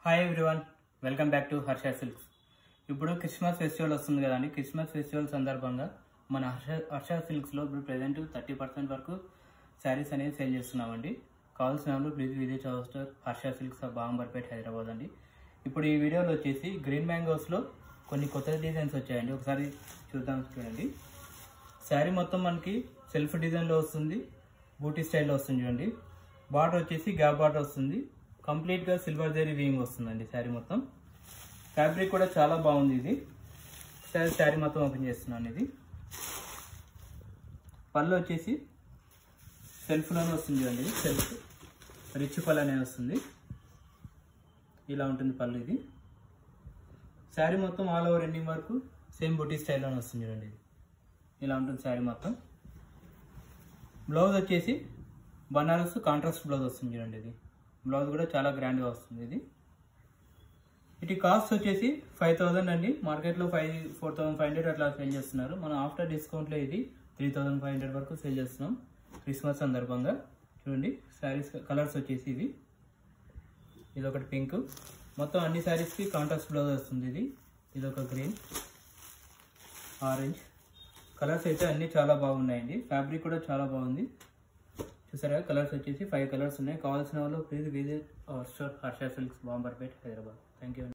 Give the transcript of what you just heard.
Hi everyone, welcome back to Harsha silks. ఇప్పుడు Christmas festival వస్తుంది కదండి. క్రిస్మస్ ఫెస్టివల్ సందర్భంగా మన హర్ష సిల్క్స్లో ఇప్పుడు ప్రెజెంట్ 30% వరకు శారీస్ అనేది సేల్ చేస్తున్నామండి. కావాల్సిన వాళ్ళు please visit our store Harsha silks Bamberpet Hyderabad అండి. ఇప్పుడు ఈ వీడియోలో వచ్చేసి గ్రీన్ మ్యాంగోస్లో కొన్ని కొత్త డిజైన్స్ వచ్చాయండి. ఒకసారి చూడండి. శారీ మొత్తం మనకి సెల్ఫ్ డిజైన్లో వస్తుంది, బూటీ స్టైల్లో వస్తుంది చూడండి. బార్డర్ వచ్చేసి గ్యాప్ బార్డర్ వస్తుంది, కంప్లీట్గా సిల్వర్ జరీ వీవింగ్ వస్తుందండి. శారీ మొత్తం ఫ్యాబ్రిక్ కూడా చాలా బాగుంది. ఇది శారీ మొత్తం ఓపెన్ చేస్తున్నాను. ఇది పళ్ళు వచ్చేసి సెల్ఫ్లోనే వస్తుంది చూడండి. సెల్ఫ్ రిచ్ పళ్ళు అనేది వస్తుంది, ఇలా ఉంటుంది పళ్ళు. ఇది శారీ మొత్తం ఆల్ ఓవర్ ఎండింగ్ వరకు సేమ్ బూటీ స్టైల్లోనే వస్తుంది చూడండి. ఇలా ఉంటుంది శారీ మొత్తం. బ్లౌజ్ వచ్చేసి బనారస్ కాంట్రాస్ట్ బ్లౌజ్ వస్తుంది చూడండి. ఇది బ్లౌజ్ కూడా చాలా గ్రాండ్గా వస్తుంది. ఇది వీటి కాస్ట్ వచ్చేసి 5000 అండి. మార్కెట్లో 4500 అట్లా సేల్ చేస్తున్నారు. మనం ఆఫ్టర్ డిస్కౌంట్లో ఇది 3500 వరకు సేల్ చేస్తున్నాం క్రిస్మస్ సందర్భంగా. చూడండి శారీస్ కలర్స్ వచ్చేసి ఇది ఒకటి పింక్. మొత్తం అన్ని శారీస్కి కాంట్రాస్ట్ బ్లౌజ్ వస్తుంది. ఇది ఒక గ్రీన్, ఆరెంజ్ కలర్స్ అయితే అన్నీ చాలా బాగున్నాయండి. ఫ్యాబ్రిక్ కూడా చాలా బాగుంది. చూసారా, కలర్స్ వచ్చేసి 5 కలర్స్ ఉన్నాయి. కావాల్సిన వాళ్ళు please visit our store Harsha silks Bamberpet Hyderabad. Thank you.